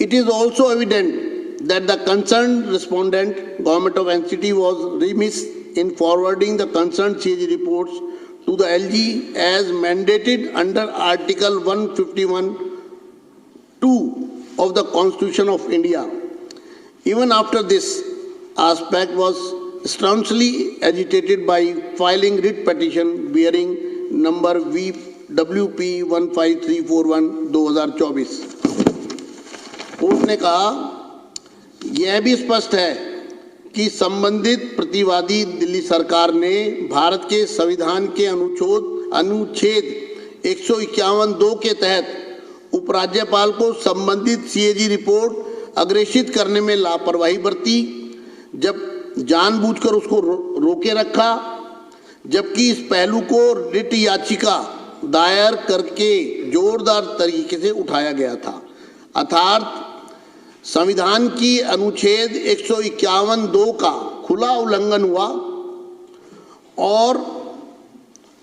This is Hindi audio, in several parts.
It is also evident that the concerned respondent, Government of NCT, was remiss in forwarding the concerned CAG reports to the LG as mandated under Article 151(2) of the Constitution of India. Even after this aspect was staunchly agitated by filing writ petition bearing number WP 15341/2024। Court ने कहा, यह भी स्पष्ट है कि संबंधित प्रतिवादी दिल्ली सरकार ने भारत के संविधान के अनुच्छेद 151(2) के तहत उपराज्यपाल को संबंधित सीएजी रिपोर्ट अग्रेषित करने में लापरवाही बरती, जब जानबूझकर उसको रोके रखा, जबकि इस पहलू को रिट याचिका दायर करके जोरदार तरीके से उठाया गया था। अर्थात संविधान की अनुच्छेद 151(2) का खुला उल्लंघन हुआ और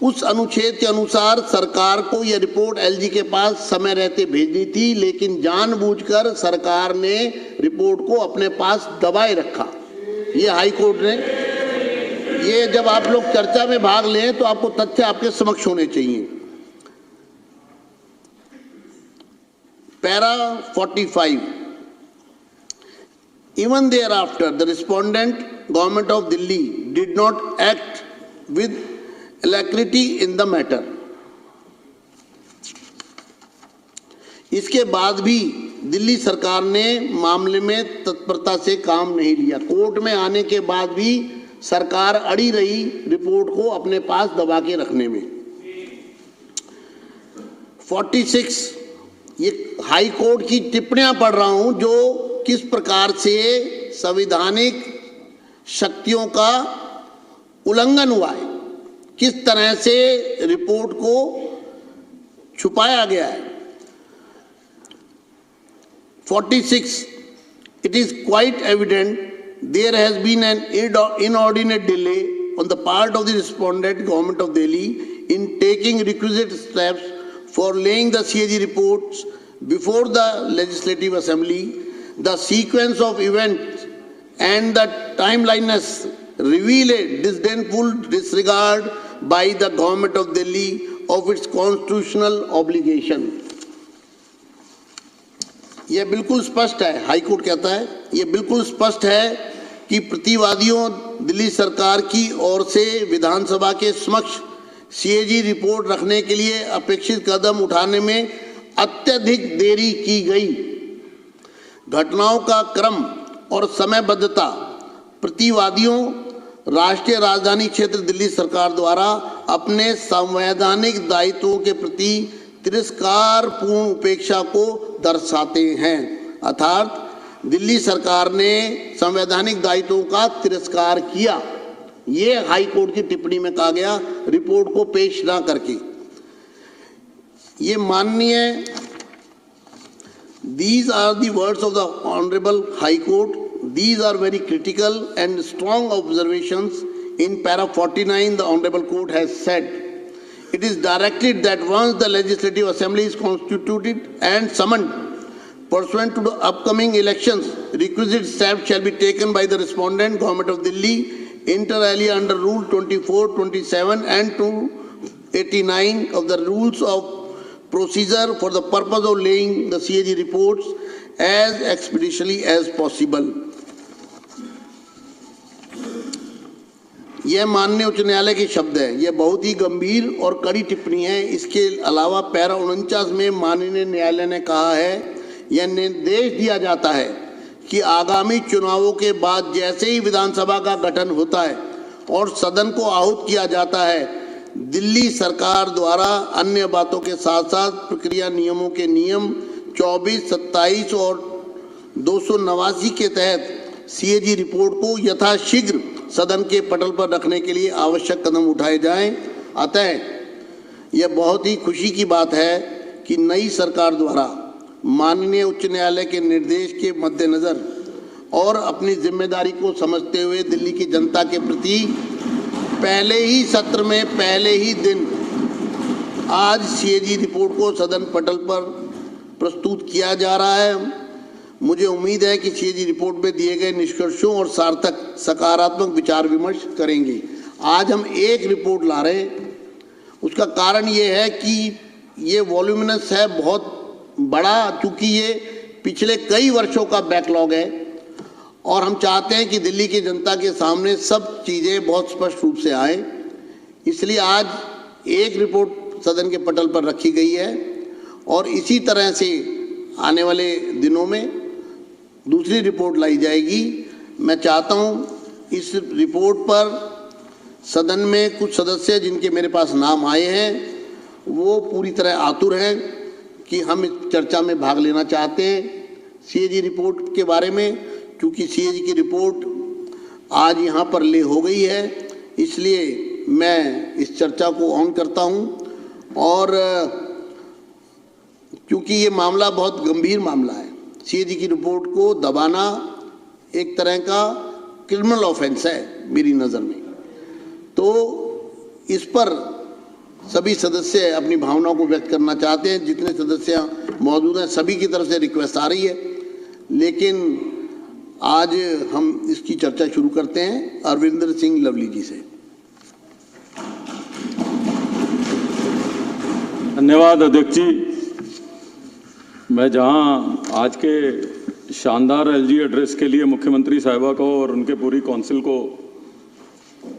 उस अनुच्छेद के अनुसार सरकार को यह रिपोर्ट एलजी के पास समय रहते भेजनी थी, लेकिन जानबूझकर सरकार ने रिपोर्ट को अपने पास दबाए रखा। ये हाई कोर्ट ने, ये जब आप लोग चर्चा में भाग लें तो आपको तथ्य आपके समक्ष होने चाहिए। Para 45, even thereafter the respondent Government of Delhi did not act with alacrity in the matter। इसके बाद भी दिल्ली सरकार ने मामले में तत्परता से काम नहीं लिया। कोर्ट में आने के बाद भी सरकार अड़ी रही रिपोर्ट को अपने पास दबा के रखने में। 46, ये हाई कोर्ट की टिप्पणियां पढ़ रहा हूं जो किस प्रकार से संवैधानिक शक्तियों का उल्लंघन हुआ है, किस तरह से रिपोर्ट को छुपाया गया है। 46, it is quite evident there has been an inordinate delay on the part of the respondent Government of Delhi in taking requisite steps for laying the CAG reports before the Legislative Assembly. The sequence of events and the timeliness reveal a disdainful disregard by the Government of Delhi of its constitutional obligation। यह बिल्कुल स्पष्ट है, हाई कोर्ट कहता है, यह बिल्कुल स्पष्ट है कि प्रतिवादियों दिल्ली सरकार की ओर से विधानसभा के समक्ष सीएजी रिपोर्ट रखने के लिए अपेक्षित कदम उठाने में अत्यधिक देरी की गई। घटनाओं का क्रम और समयबद्धता प्रतिवादियों राष्ट्रीय राजधानी क्षेत्र दिल्ली सरकार द्वारा अपने संवैधानिक दायित्वों के प्रति तिरस्कारपूर्ण उपेक्षा को दर्शाते हैं। अर्थात दिल्ली सरकार ने संवैधानिक दायित्वों का तिरस्कार किया, ये हाई कोर्ट की टिप्पणी में कहा गया रिपोर्ट को पेश ना करके। ये माननीय, these are the words of the Honorable High Court. These are very critical and strong observations. In para 49, the Honorable Court has said, it is directed that once the Legislative Assembly is constituted and summoned pursuant to the upcoming elections, requisite steps shall be taken by the respondent Government of Delhi inter alia under Rule 24, 27 and 289 of the Rules of Procedure for the purpose of laying the CAG reports as expeditiously as possible। यह माननीय उच्च न्यायालय के शब्द है, यह बहुत ही गंभीर और कड़ी टिप्पणी है। इसके अलावा पैरा 49 में माननीय न्यायालय ने कहा है, यह निर्देश दिया जाता है कि आगामी चुनावों के बाद जैसे ही विधानसभा का गठन होता है और सदन को आहूत किया जाता है, दिल्ली सरकार द्वारा अन्य बातों के साथ साथ प्रक्रिया नियमों के नियम 24, 27 और 289 के तहत सीएजी रिपोर्ट को यथाशीघ्र सदन के पटल पर रखने के लिए आवश्यक कदम उठाए जाएं। अतः यह बहुत ही खुशी की बात है कि नई सरकार द्वारा माननीय उच्च न्यायालय के निर्देश के मद्देनजर और अपनी जिम्मेदारी को समझते हुए दिल्ली की जनता के प्रति पहले ही सत्र में पहले ही दिन आज सीएजी रिपोर्ट को सदन पटल पर प्रस्तुत किया जा रहा है। मुझे उम्मीद है कि सीएजी रिपोर्ट में दिए गए निष्कर्षों और सार्थक सकारात्मक विचार विमर्श करेंगे। आज हम एक रिपोर्ट ला रहे हैं, उसका कारण ये है कि ये वॉल्यूमिनस है, बहुत बड़ा, क्योंकि ये पिछले कई वर्षों का बैकलॉग है और हम चाहते हैं कि दिल्ली की जनता के सामने सब चीज़ें बहुत स्पष्ट रूप से आए। इसलिए आज एक रिपोर्ट सदन के पटल पर रखी गई है और इसी तरह से आने वाले दिनों में दूसरी रिपोर्ट लाई जाएगी। मैं चाहता हूँ इस रिपोर्ट पर सदन में कुछ सदस्य जिनके मेरे पास नाम आए हैं वो पूरी तरह आतुर हैं कि हम इस चर्चा में भाग लेना चाहते हैं सीएजी रिपोर्ट के बारे में, क्योंकि सीएजी की रिपोर्ट आज यहाँ पर ले हो गई है। इसलिए मैं इस चर्चा को ऑन करता हूँ और क्योंकि ये मामला बहुत गंभीर मामला है, सीएजी की रिपोर्ट को दबाना एक तरह का क्रिमिनल ऑफेंस है मेरी नज़र में। तो इस पर सभी सदस्य अपनी भावनाओं को व्यक्त करना चाहते हैं। जितने सदस्य मौजूद हैं सभी की तरफ से रिक्वेस्ट आ रही है, लेकिन आज हम इसकी चर्चा शुरू करते हैं अरविंदर सिंह लवली जी से। धन्यवाद अध्यक्ष जी। मैं जहां आज के शानदार एलजी एड्रेस के लिए मुख्यमंत्री साहिबा को और उनके पूरी काउंसिल को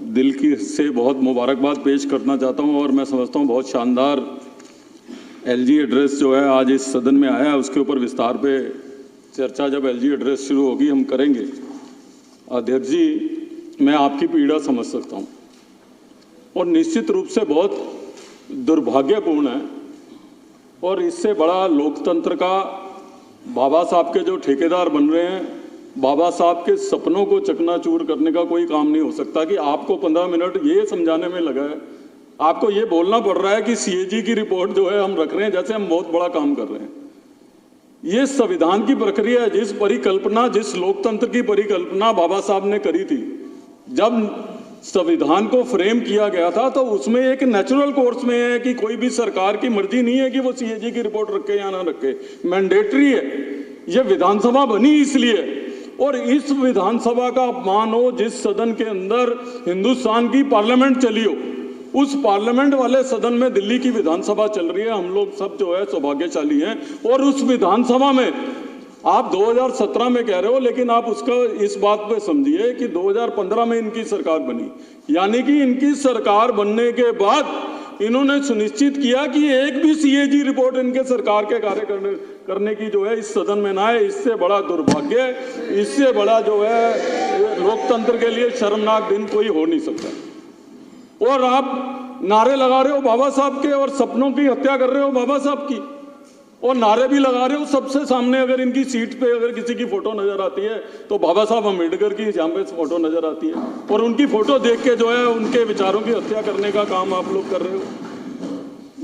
दिल की से बहुत मुबारकबाद पेश करना चाहता हूं और मैं समझता हूं बहुत शानदार एलजी एड्रेस जो है आज इस सदन में आया है, उसके ऊपर विस्तार पे चर्चा जब एलजी एड्रेस शुरू होगी हम करेंगे। अध्यक्ष जी, मैं आपकी पीड़ा समझ सकता हूं और निश्चित रूप से बहुत दुर्भाग्यपूर्ण है और इससे बड़ा लोकतंत्र का बाबा साहब के जो ठेकेदार बन रहे हैं, बाबा साहब के सपनों को चकनाचूर करने का कोई काम नहीं हो सकता कि आपको 15 मिनट ये समझाने में लगा है, आपको ये बोलना पड़ रहा है कि सीएजी की रिपोर्ट जो है हम रख रहे हैं जैसे हम बहुत बड़ा काम कर रहे हैं। ये संविधान की प्रक्रिया है, जिस परिकल्पना, जिस लोकतंत्र की परिकल्पना बाबा साहब ने करी थी, जब संविधान को फ्रेम किया गया था तो उसमें एक नेचुरल कोर्स में है कि कोई भी सरकार की मर्जी नहीं है कि वो सीएजी की रिपोर्ट रखे या ना रखे, मैंडेटरी है। ये विधानसभा बनी इसलिए, और इस विधानसभा का अपमान हो जिस सदन के अंदर हिंदुस्तान की पार्लियामेंट चली हो, उस पार्लियामेंट वाले सदन में दिल्ली की विधानसभा चल रही है। हम लोग सब जो है सौभाग्यशाली हैं और उस विधानसभा में आप 2017 में कह रहे हो, लेकिन आप उसका इस बात पे समझिए कि 2015 में इनकी सरकार बनी, यानी कि इनकी सरकार बनने के बाद इन्होंने सुनिश्चित किया कि एक भी सीएजी रिपोर्ट इनके सरकार के कार्य करने की जो है इस सदन में ना है। इससे बड़ा दुर्भाग्य, इससे बड़ा जो है लोकतंत्र के लिए शर्मनाक दिन कोई हो नहीं सकता। और आप नारे लगा रहे हो बाबा साहब के और सपनों की हत्या कर रहे हो बाबा साहब की, और नारे भी लगा रहे हो सबसे सामने। अगर इनकी सीट पे अगर किसी की फोटो नजर आती है तो बाबा साहब अम्बेडकर की यहाँ पे फोटो नजर आती है, और उनकी फोटो देख के जो है उनके विचारों की हत्या करने का काम आप लोग कर रहे हो।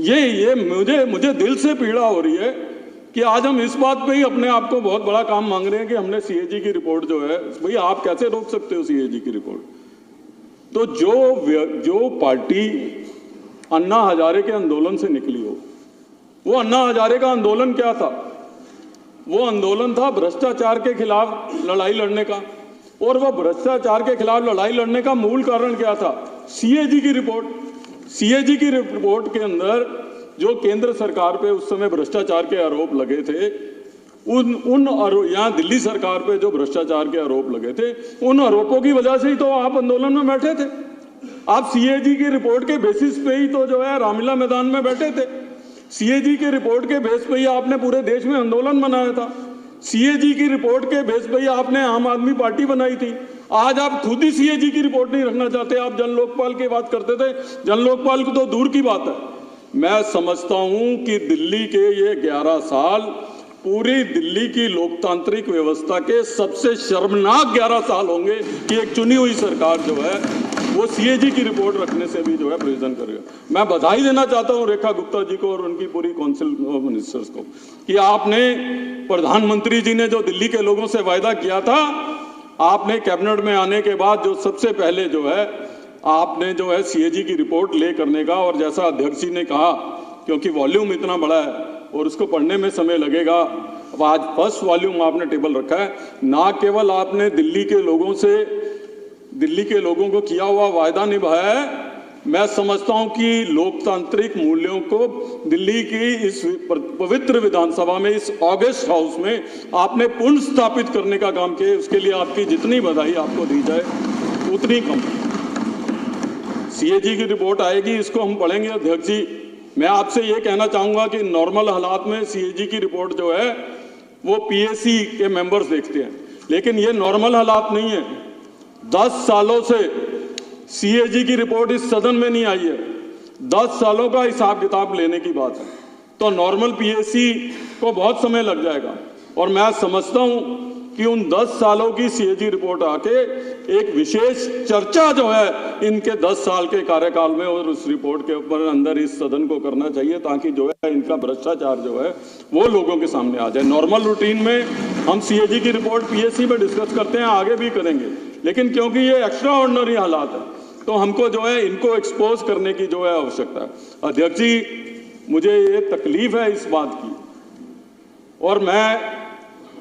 ये मुझे दिल से पीड़ा हो रही है कि आज हम इस बात पे ही अपने आप को बहुत बड़ा काम मांग रहे हैं कि हमने सीएजी की रिपोर्ट जो है, भाई आप कैसे रोक सकते हो सीएजी की रिपोर्ट। तो जो पार्टी अन्ना हजारे के आंदोलन से निकली हो, वो अन्ना हजारे का आंदोलन क्या था? वो आंदोलन था भ्रष्टाचार के खिलाफ लड़ाई लड़ने का, और वो भ्रष्टाचार के खिलाफ लड़ाई लड़ने का मूल कारण क्या था? सीएजी की रिपोर्ट। सीएजी की रिपोर्ट के अंदर जो केंद्र सरकार पे उस समय भ्रष्टाचार के आरोप लगे थे, यहाँ दिल्ली सरकार पे जो भ्रष्टाचार के आरोप लगे थे, उन आरोपों की वजह से ही तो आप आंदोलन में बैठे थे। आप सीएजी की रिपोर्ट के बेसिस पे ही तो जो है रामलीला मैदान में बैठे थे। सीएजी के रिपोर्ट के बेस पे ही आपने पूरे देश में आंदोलन बनाया था। सीएजी की रिपोर्ट के बेस पे ही आपने आम आदमी पार्टी बनाई थी। आज आप खुद ही सीएजी की रिपोर्ट नहीं रखना चाहते, आप जन लोकपाल की बात करते थे। जन लोकपाल की तो दूर की बात है। मैं समझता हूं कि दिल्ली के ये 11 साल पूरी दिल्ली की लोकतांत्रिक व्यवस्था के सबसे शर्मनाक 11 साल होंगे कि एक चुनी हुई सरकार जो है वो सीएजी की रिपोर्ट रखने से भी जो है प्रेजेंट करेगा। मैं बधाई देना चाहता हूं रेखा गुप्ता जी को और उनकी पूरी काउंसिल ऑफ मिनिस्टर्स को कि आपने, प्रधानमंत्री जी ने जो दिल्ली के लोगों से वायदा किया था, आपने कैबिनेट में आने के बाद जो सबसे पहले जो है आपने जो है सीएजी की रिपोर्ट ले करने का, और जैसा अध्यक्ष जी ने कहा, क्योंकि वॉल्यूम इतना बड़ा है और उसको पढ़ने में समय लगेगा, अब आज फर्स्ट वॉल्यूम आपने टेबल रखा है, ना केवल आपने दिल्ली के लोगों को किया हुआ वायदा निभाया है, मैं समझता हूं कि लोकतांत्रिक मूल्यों को दिल्ली की इस पवित्र विधानसभा में, इस ऑगस्ट हाउस में आपने पुनः स्थापित करने का काम किया। उसके लिए आपकी जितनी बधाई आपको दी जाए उतनी कम। सीएजी की रिपोर्ट आएगी, इसको हम पढ़ेंगे। अध्यक्ष जी, मैं आपसे ये कहना चाहूंगा कि नॉर्मल हालात में सीएजी की रिपोर्ट जो है वो पीएसी के मेंबर्स देखते हैं, लेकिन ये नॉर्मल हालात नहीं है। 10 सालों से सीएजी की रिपोर्ट इस सदन में नहीं आई है। 10 सालों का हिसाब किताब लेने की बात है, तो नॉर्मल पीएसी को बहुत समय लग जाएगा। और मैं समझता हूं कि उन 10 सालों की सीएजी रिपोर्ट आके एक विशेष चर्चा जो है इनके 10 साल के कार्यकाल में और उस रिपोर्ट के ऊपर अंदर इस सदन को करना चाहिए, ताकि जो है इनका भ्रष्टाचार जो है वो लोगों के सामने आ जाए। नॉर्मल रूटीन में हम सीएजी की रिपोर्ट पीएसी में डिस्कस करते हैं, आगे भी करेंगे, लेकिन क्योंकि ये एक्स्ट्रा ऑर्डिनरी हालात है तो हमको जो है इनको एक्सपोज करने की जो है आवश्यकता है। अध्यक्ष जी, मुझे ये तकलीफ है इस बात की, और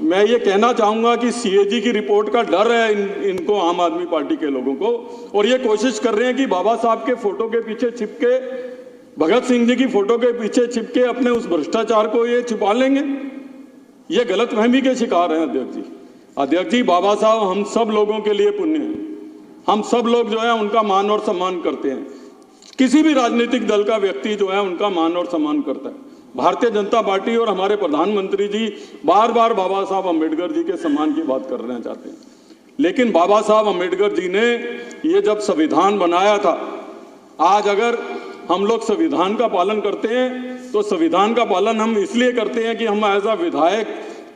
मैं ये कहना चाहूंगा कि सीएजी की रिपोर्ट का डर है इनको, आम आदमी पार्टी के लोगों को, और ये कोशिश कर रहे हैं कि बाबा साहब के फोटो के पीछे छिपके, भगत सिंह जी की फोटो के पीछे छिपके अपने उस भ्रष्टाचार को ये छिपा लेंगे। ये गलतफहमी के शिकार हैं अध्यक्ष जी। अध्यक्ष जी, बाबा साहब हम सब लोगों के लिए पुण्य है। हम सब लोग जो है उनका मान और सम्मान करते हैं। किसी भी राजनीतिक दल का व्यक्ति जो है उनका मान और सम्मान करता है। भारतीय जनता पार्टी और हमारे प्रधानमंत्री जी बार बार बाबा साहब अम्बेडकर जी के सम्मान की बात करना चाहते हैं, लेकिन बाबा साहब अम्बेडकर जी ने ये जब संविधान बनाया था, आज अगर हम लोग संविधान का पालन करते हैं तो संविधान का पालन हम इसलिए करते हैं कि हम एज अ विधायक,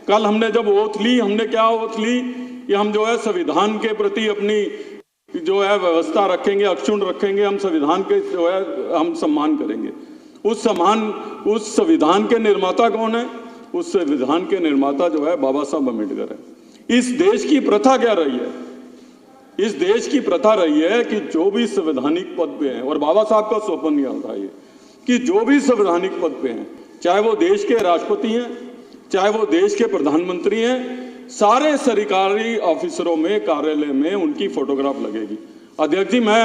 कल हमने जब ओथ ली, हमने क्या ओथ ली कि हम जो है संविधान के प्रति अपनी जो है व्यवस्था रखेंगे, अक्षुण्ण रखेंगे, हम संविधान के जो है हम सम्मान करेंगे। उस संविधान के निर्माता कौन है? उस संविधान के निर्माता जो है बाबा साहब अम्बेडकर है। इस देश की प्रथा क्या रही है? इस देश की प्रथा रही है कि जो भी संवैधानिक पद पे हैं, और बाबा साहब का स्वप्न यह था ये कि जो भी संवैधानिक पद पे हैं, चाहे वो देश के राष्ट्रपति हैं, चाहे वो देश के प्रधानमंत्री हैं, सारे सरकारी ऑफिसरों में, कार्यालय में उनकी फोटोग्राफ लगेगी। अध्यक्ष जी, मैं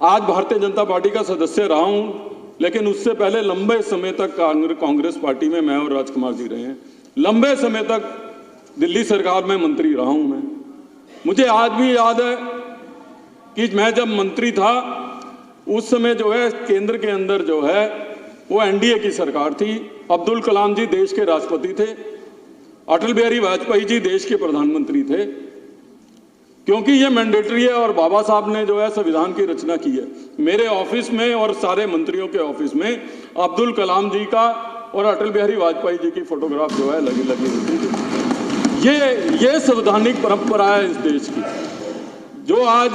आज भारतीय जनता पार्टी का सदस्य रहा हूं, लेकिन उससे पहले लंबे समय तक कांग्रेस पार्टी में मैं और राजकुमार जी रहे हैं। लंबे समय तक दिल्ली सरकार में मंत्री रहा हूं मैं। मुझे आज भी याद है कि मैं जब मंत्री था उस समय जो है केंद्र के अंदर जो है वो एनडीए की सरकार थी। अब्दुल कलाम जी देश के राष्ट्रपति थे, अटल बिहारी वाजपेयी जी देश के प्रधानमंत्री थे, क्योंकि ये मैंडेटरी है और बाबा साहब ने जो है संविधान की रचना की है। मेरे ऑफिस में और सारे मंत्रियों के ऑफिस में अब्दुल कलाम जी का और अटल बिहारी वाजपेयी जी की फोटोग्राफ जो है लगी होती थी। ये संवैधानिक परंपरा है इस देश की, जो आज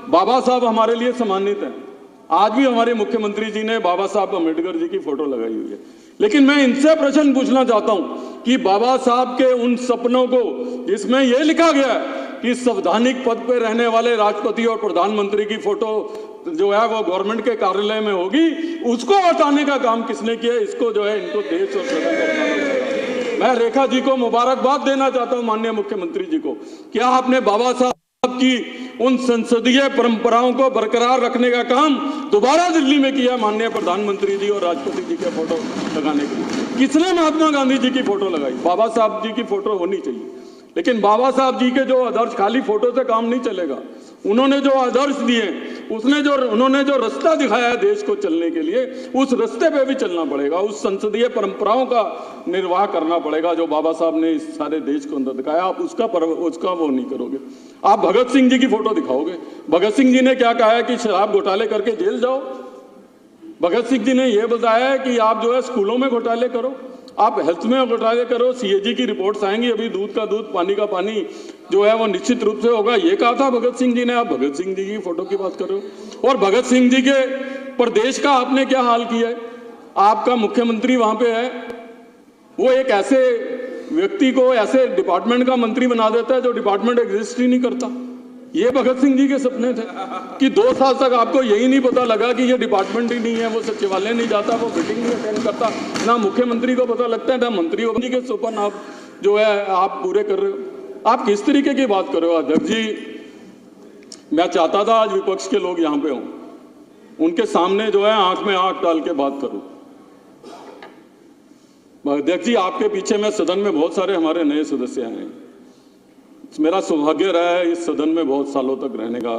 बाबा साहब हमारे लिए सम्मानित है। आज भी हमारे मुख्यमंत्री जी ने बाबा साहब अम्बेडकर जी की फोटो लगाई हुई है। लेकिन मैं इनसे प्रश्न पूछना चाहता हूं कि बाबा साहब के उन सपनों को जिसमें यह लिखा गया है कि संवैधानिक पद पर रहने वाले राष्ट्रपति और प्रधानमंत्री की फोटो जो है वो गवर्नमेंट के कार्यालय में होगी, उसको हटाने का काम किसने किया? इसको जो है इनको देश और सदन करना। मैं रेखा जी को मुबारकबाद देना चाहता हूं, माननीय मुख्यमंत्री जी को, क्या आपने बाबा साहब की उन संसदीय परंपराओं को बरकरार रखने का काम दोबारा दिल्ली में किया माननीय प्रधानमंत्री जी और राष्ट्रपति जी के फोटो लगाने के लिए। किसने महात्मा गांधी जी की फोटो लगाई? बाबा साहब जी की फोटो होनी चाहिए। लेकिन बाबा साहब जी के जो आदर्श, खाली फोटो से काम नहीं चलेगा। उन्होंने जो आदर्श दिए, उन्होंने जो रास्ता दिखाया है देश को चलने के लिए, उस रास्ते पे भी चलना पड़ेगा। उस संसदीय परंपराओं का निर्वाह करना पड़ेगा जो बाबा साहब ने इस सारे देश को अंदर दिखाया। आप उसका वो नहीं करोगे। आप भगत सिंह जी की फोटो दिखाओगे। भगत सिंह जी ने क्या कहा है कि शराब घोटाले करके जेल जाओ। भगत सिंह जी ने यह बताया है कि आप जो है स्कूलों में घोटाले करो, आप हेल्थ में घोटाले करो। सीएजी की रिपोर्ट्स आएंगी, अभी दूध का दूध पानी का पानी जो है वो निश्चित रूप से होगा, ये कहा था भगत सिंह जी ने। आप भगत सिंह जी की फोटो की बात कर रहे हो। और भगत सिंह जी के प्रदेश का आपने क्या हाल किया है? आपका मुख्यमंत्री वहां पे है, वो एक ऐसे व्यक्ति को ऐसे डिपार्टमेंट का मंत्री बना देता है जो डिपार्टमेंट एग्जिस्ट ही नहीं करता। ये भगत सिंह जी के सपने थे कि 2 साल तक आपको यही नहीं पता लगा कि ये डिपार्टमेंट ही नहीं है, वो सचिवालय नहीं जाता, वो मीटिंग नहीं अटेंड करता, ना मुख्यमंत्री को पता लगता है ना मंत्री को। जी के सपन आप जो है आप पूरे कर रहे हो। आप किस तरीके की बात कर रहे हो अध्यक्ष जी? मैं चाहता था आज विपक्ष के लोग यहाँ पे हों, उनके सामने जो है आंख में आंख डाल के बात करूं। अध्यक्ष जी, आपके पीछे में सदन में बहुत सारे हमारे नए सदस्य हैं। मेरा सौभाग्य रहा है इस सदन में बहुत सालों तक रहने का।